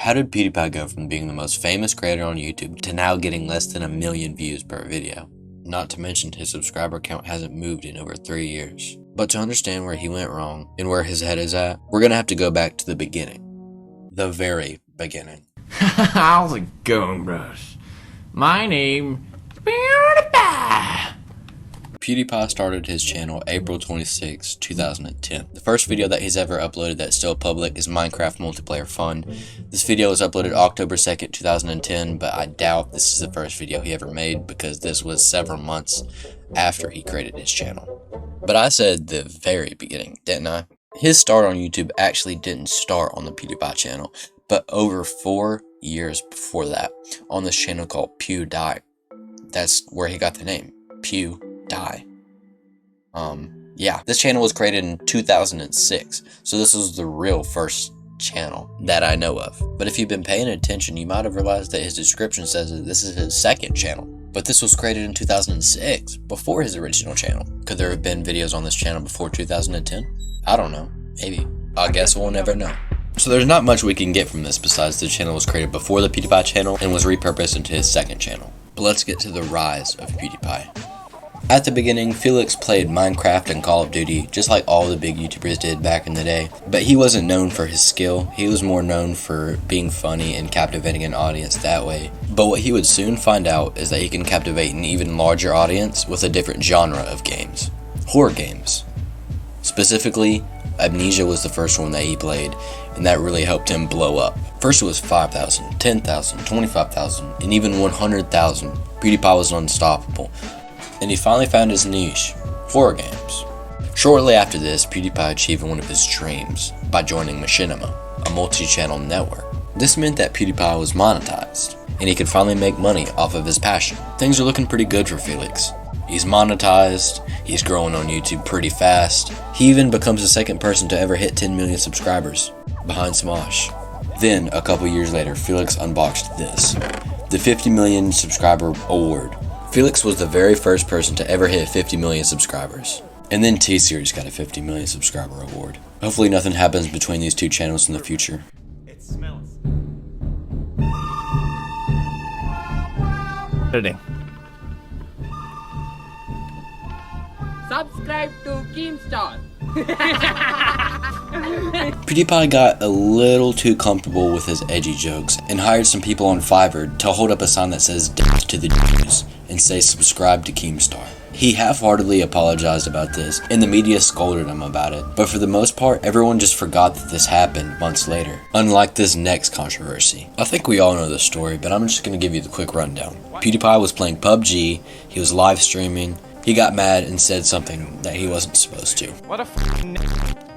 How did PewDiePie go from being the most famous creator on YouTube to now getting less than 1 million views per video? Not to mention his subscriber count hasn't moved in over 3 years. But to understand where he went wrong and where his head is at, we're gonna have to go back to the beginning. The very beginning. How's it going, bros? My name is PewDiePie. PewDiePie started his channel April 26, 2010. The first video that he's ever uploaded that's still public is Minecraft Multiplayer Fun. This video was uploaded October 2nd, 2010, but I doubt this is the first video he ever made because this was several months after he created his channel. But I said the very beginning, didn't I? His start on YouTube actually didn't start on the PewDiePie channel, but over 4 years before that, on this channel called PewDie. That's where he got the name, PewDie. Yeah, this channel was created in 2006, so this was the real first channel that I know of. But if you've been paying attention, you might have realized that his description says that this is his second channel. But this was created in 2006, before his original channel. Could there have been videos on this channel before 2010? I don't know, maybe. I guess we'll never know. So there's not much we can get from this besides the channel was created before the PewDiePie channel and was repurposed into his second channel. But let's get to the rise of PewDiePie. At the beginning, Felix played Minecraft and Call of Duty, just like all the big YouTubers did back in the day. But he wasn't known for his skill, he was more known for being funny and captivating an audience that way. But what he would soon find out is that he can captivate an even larger audience with a different genre of games. Horror games. Specifically, Amnesia was the first one that he played, and that really helped him blow up. First it was 5,000, 10,000, 25,000, and even 100,000. PewDiePie was unstoppable. And he finally found his niche, horror games. Shortly after this, PewDiePie achieved one of his dreams by joining Machinima, a multi-channel network. This meant that PewDiePie was monetized, and he could finally make money off of his passion. Things are looking pretty good for Felix. He's monetized, he's growing on YouTube pretty fast. He even becomes the second person to ever hit 10 million subscribers, behind Smosh. Then, a couple years later, Felix unboxed this, the 50 million subscriber award. Felix was the very first person to ever hit 50 million subscribers. And then T-Series got a 50 million subscriber award. Hopefully nothing happens between these two channels in the future. It smells. Editing. Subscribe to Keemstar. PewDiePie got a little too comfortable with his edgy jokes and hired some people on Fiverr to hold up a sign that says "Death to the Jews" and say subscribe to Keemstar. He half-heartedly apologized about this and the media scolded him about it, but for the most part everyone just forgot that this happened months later, unlike this next controversy. I think we all know the story, but I'm just going to give you the quick rundown. PewDiePie was playing PUBG, he was live streaming, he got mad and said something that he wasn't supposed to. What a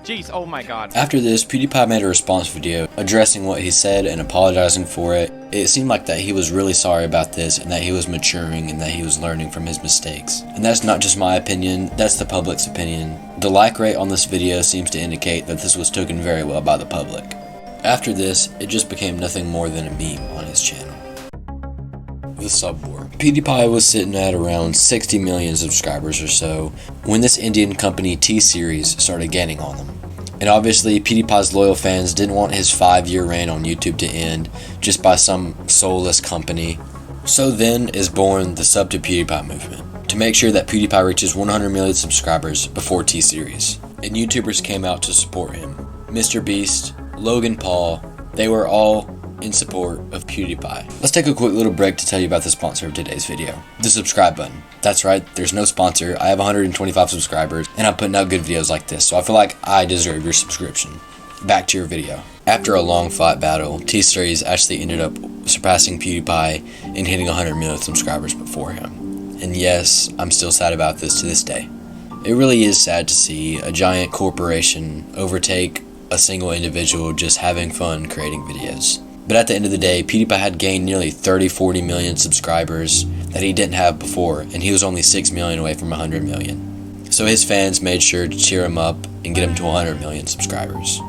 jeez, oh my god. After this, PewDiePie made a response video addressing what he said and apologizing for it. It seemed like that he was really sorry about this and that he was maturing and that he was learning from his mistakes. And that's not just my opinion, that's the public's opinion. The like rate on this video seems to indicate that this was taken very well by the public. After this, it just became nothing more than a meme on his channel. The sub war. PewDiePie was sitting at around 60 million subscribers or so when this Indian company T-Series started gaining on them. And obviously PewDiePie's loyal fans didn't want his 5-year reign on YouTube to end just by some soulless company. So then is born the Sub to PewDiePie movement, to make sure that PewDiePie reaches 100 million subscribers before T-Series. And YouTubers came out to support him. mrbeast, Logan Paul, they were all in support of PewDiePie. Let's take a quick little break to tell you about the sponsor of today's video, the subscribe button. That's right, there's no sponsor. I have 125 subscribers and I'm putting out good videos like this, so I feel like I deserve your subscription. Back to your video. After a long fought battle, T-Series actually ended up surpassing PewDiePie and hitting 100 million subscribers before him. And yes, I'm still sad about this to this day. It really is sad to see a giant corporation overtake a single individual just having fun creating videos. But at the end of the day, PewDiePie had gained nearly 30-40 million subscribers that he didn't have before, and he was only 6 million away from 100 million. So his fans made sure to cheer him up and get him to 100 million subscribers.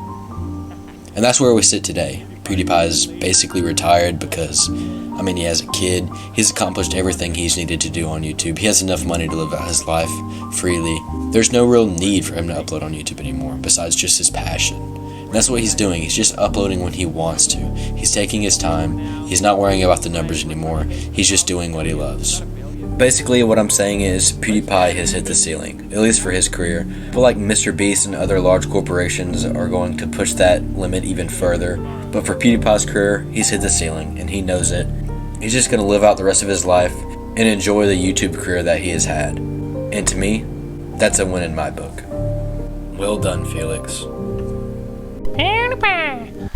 And that's where we sit today. PewDiePie is basically retired because, I mean, he has a kid, he's accomplished everything he's needed to do on YouTube, he has enough money to live out his life freely. There's no real need for him to upload on YouTube anymore, besides just his passion. And That's what he's doing. He's just uploading when he wants to. He's taking his time. He's not worrying about the numbers anymore. He's just doing what he loves. Basically, what I'm saying is PewDiePie has hit the ceiling, at least for his career. I feel like mrbeast and other large corporations are going to push that limit even further. But for PewDiePie's career, he's hit the ceiling, and he knows it. He's just going to live out the rest of his life and enjoy the YouTube career that he has had. And to me, that's a win in my book. Well done, Felix. PewDiePie.